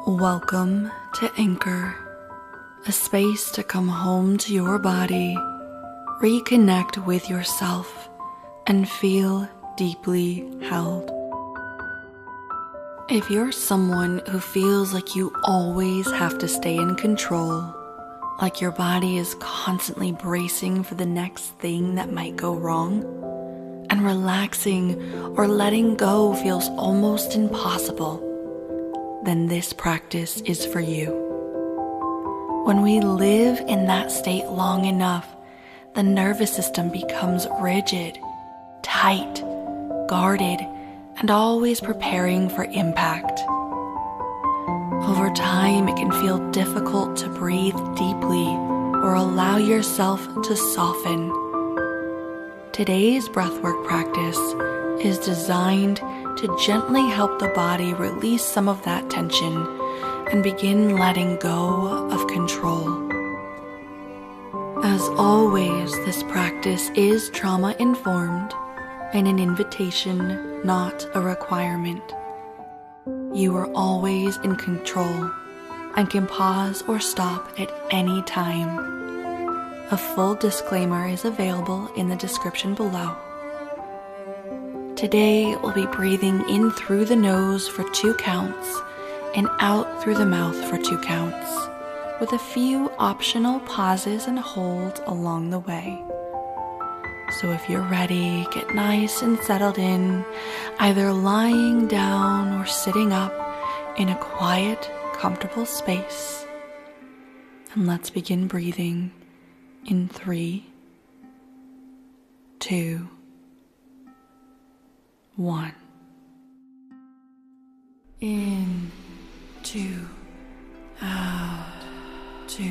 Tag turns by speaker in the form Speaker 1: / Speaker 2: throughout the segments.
Speaker 1: Welcome to Anchor, a space to come home to your body, reconnect with yourself, and feel deeply held. If you're someone who feels like you always have to stay in control, like your body is constantly bracing for the next thing that might go wrong, and relaxing or letting go feels almost impossible, then this practice is for you. When we live in that state long enough, the nervous system becomes rigid, tight, guarded, and always preparing for impact. Over time, it can feel difficult to breathe deeply or allow yourself to soften. Today's breathwork practice is designed to gently help the body release some of that tension and begin letting go of control. As always, this practice is trauma-informed and an invitation, not a requirement. You are always in control and can pause or stop at any time. A full disclaimer is available in the description below. Today, we'll be breathing in through the nose for 2 counts and out through the mouth for 2 counts, with a few optional pauses and holds along the way. So if you're ready, get nice and settled in, either lying down or sitting up in a quiet, comfortable space. And let's begin breathing in 3, 2, 1. In, 2, out, 2,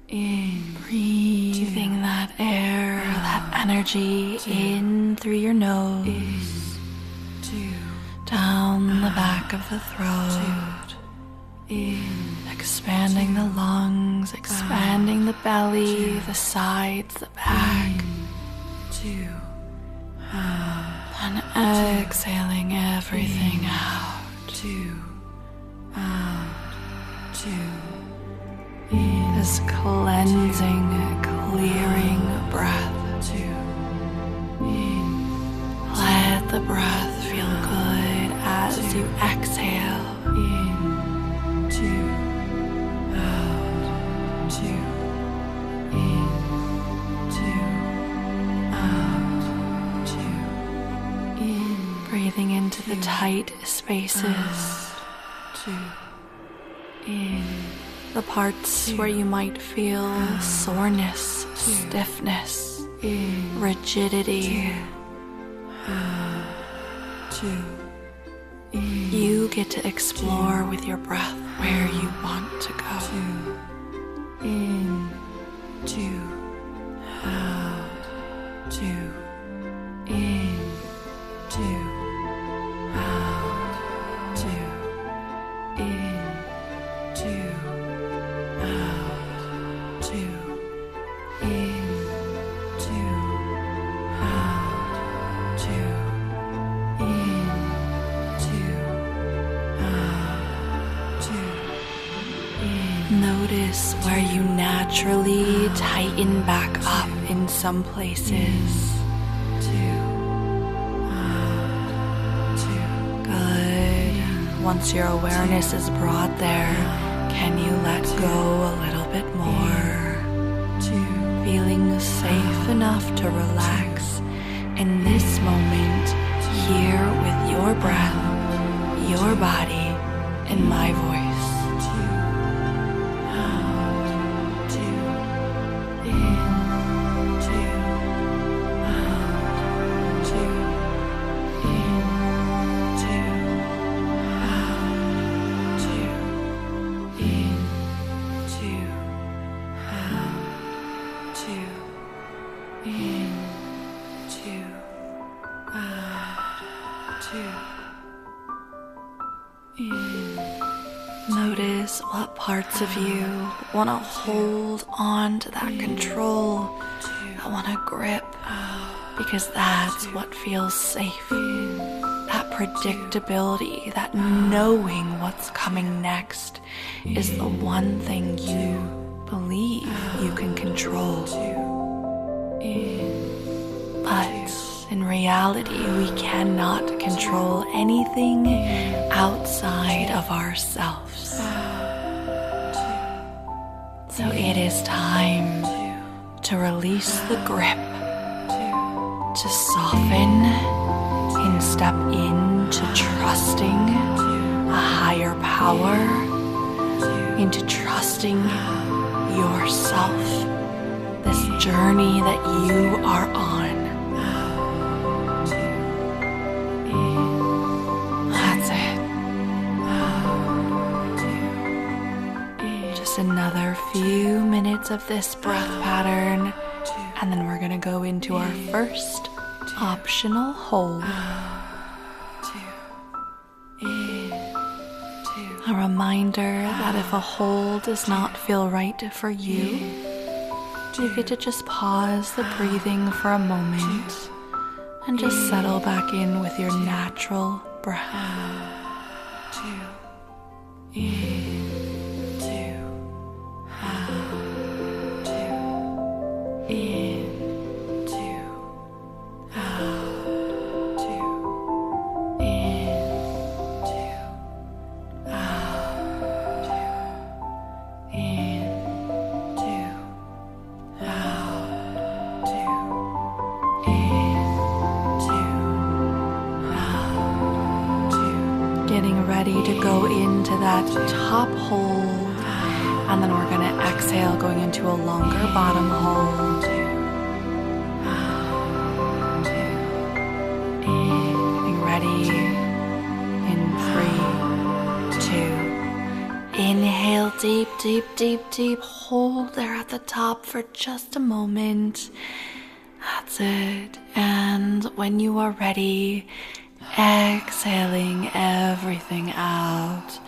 Speaker 1: in. Breathing that air, that energy in through your nose, down the back of the throat, expanding the lungs, expanding the belly, the sides, the back, and exhaling everything out. This cleansing, clearing breath. Let the breath feel good as you exhale. In, 2, out, 2, in, 2, out, 2, in. Breathing into the tight spaces. 2, in. The parts where you might feel soreness, stiffness, rigidity. You get to explore with your breath where you want to go. In, 2, out, 2, in, 2, out, 2, in, 2. Notice where you naturally tighten back up in some places. Good. Once your awareness is brought there, can you let go a little bit more? Feeling safe enough to relax in this moment, here with your breath, your body, and my voice. Notice what parts of you want to hold on to that control, that want to grip, because that's what feels safe. That predictability, that knowing what's coming next is the one thing you believe you can control. But in reality, we cannot control anything outside of ourselves. So it is time to release the grip, to soften and step into trusting a higher power, into trusting yourself, this journey that you are on. That's it. Just another few minutes of this breath pattern, and then we're going to go into our first optional hold. A reminder that if a hold does not feel right for you, you get to just pause the breathing for a moment and just settle back in with your natural breath. Getting ready to go into that top hold, and then we're going to exhale, going into a longer bottom hold. Getting ready in 3, 2. Inhale deep, deep, deep, deep. Hold there at the top for just a moment. That's it. And when you are ready, exhaling everything out,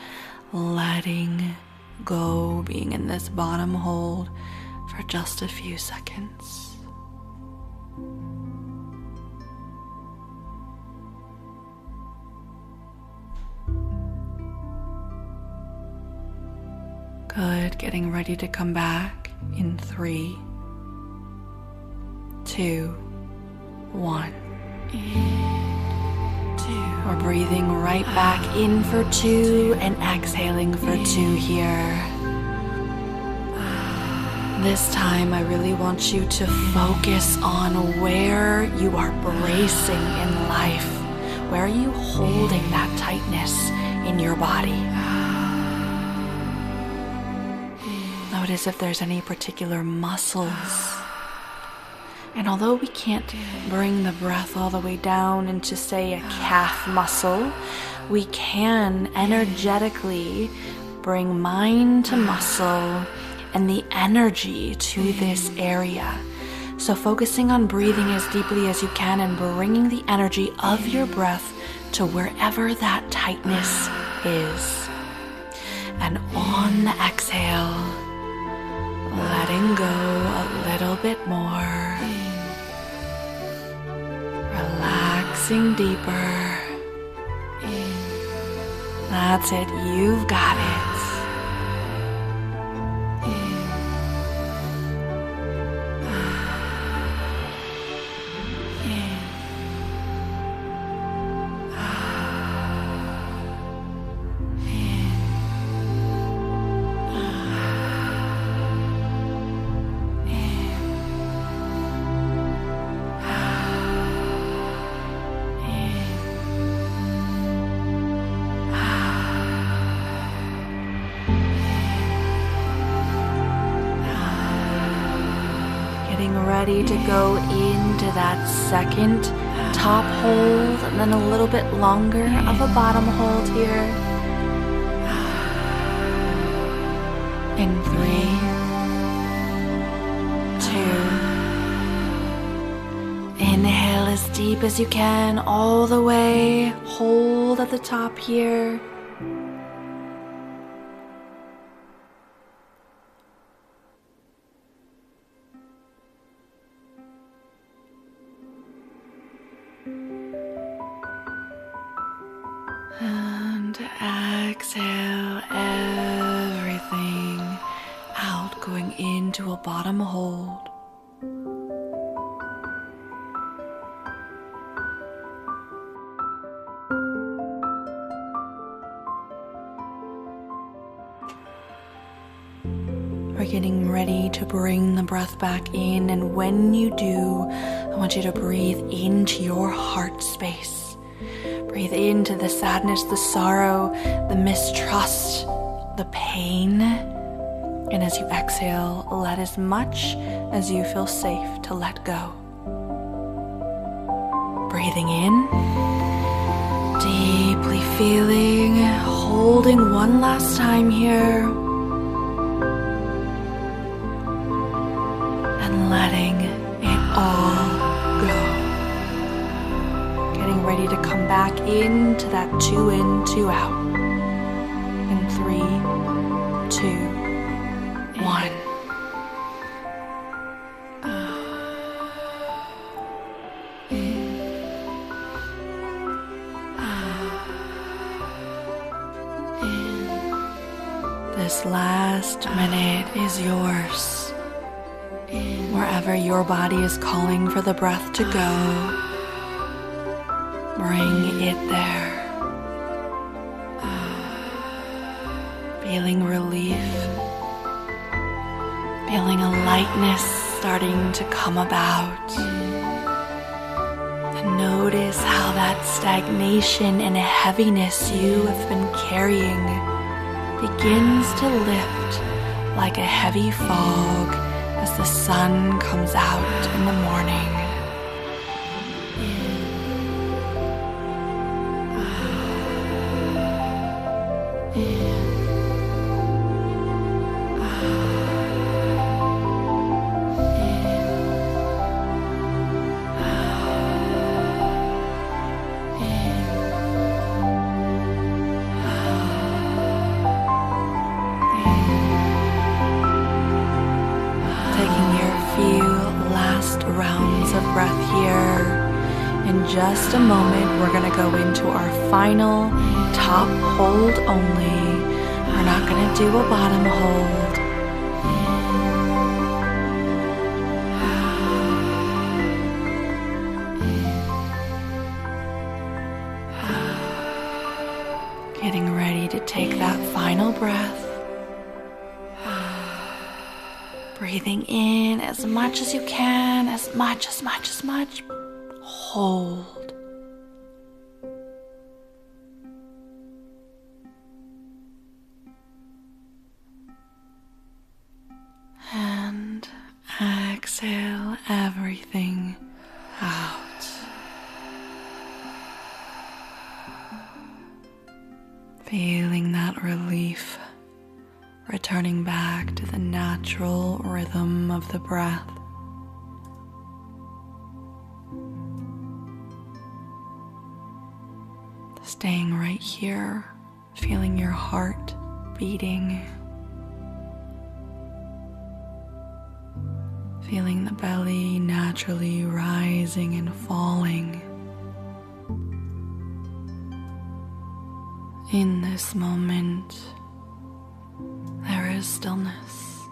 Speaker 1: letting go, being in this bottom hold for just a few seconds. Good. Getting ready to come back in 3, 2, 1. We're breathing right back in for 2 and exhaling for 2 here. This time I really want you to focus on where you are bracing in life. Where are you holding that tightness in your body? Notice if there's any particular muscles. And although we can't bring the breath all the way down into, say, a calf muscle, we can energetically bring mind to muscle and the energy to this area. So focusing on breathing as deeply as you can and bringing the energy of your breath to wherever that tightness is. And on the exhale, letting go a little bit more. Relaxing deeper. That's it, you've got it. Ready to go into that second top hold and then a little bit longer of a bottom hold here. In 3, 2. Inhale as deep as you can all the way. Hold at the top here. exhale everything out, going into a bottom hold. We're getting ready to bring the breath back in, and when you do, I want you to breathe into your heart space. Breathe into the sadness, the sorrow, the mistrust, the pain. And as you exhale, let as much as you feel safe to let go. Breathing in, deeply feeling, holding one last time here. And letting it all go. Getting ready to come back into that 2 in, 2 out. In 3, 2, 1. This last minute is yours. Wherever your body is calling for the breath to go, bring it there. Feeling relief, feeling a lightness starting to come about. And notice how that stagnation and heaviness you have been carrying begins to lift like a heavy fog as the sun comes out in the morning. Rounds of breath here. In just a moment, we're going to go into our final top hold only. We're not going to do a bottom hold. Getting ready to take that final breath. Breathing in as much as you can, as much. Hold. And exhale everything out. Feeling that relief. Returning back to the natural rhythm of the breath. Staying right here, feeling your heart beating. Feeling the belly naturally rising and falling. In this moment, there is stillness.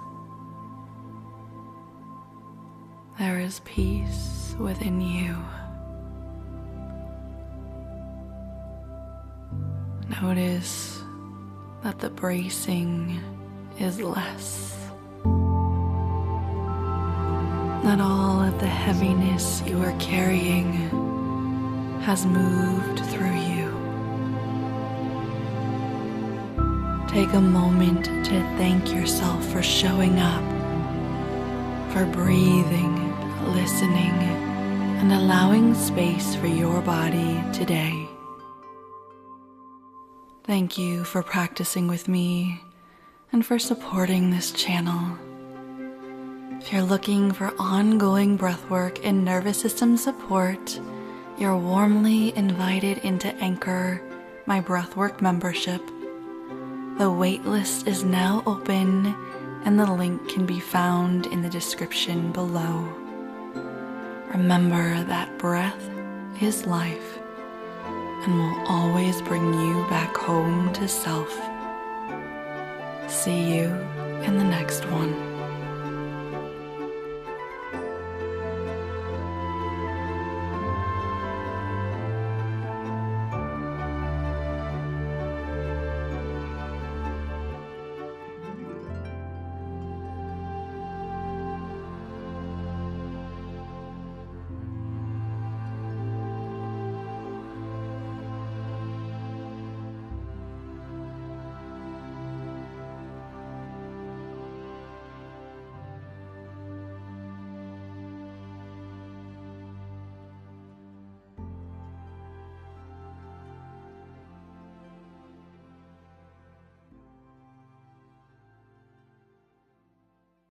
Speaker 1: There is peace within you. Notice that the bracing is less. That all of the heaviness you are carrying has moved through you. Take a moment to thank yourself for showing up, for breathing, listening, and allowing space for your body today. Thank you for practicing with me and for supporting this channel. If you're looking for ongoing breathwork and nervous system support, you're warmly invited into Anchor, my breathwork membership. The waitlist is now open, and the link can be found in the description below. Remember that breath is life, and will always bring you back home to self. See you in the next one.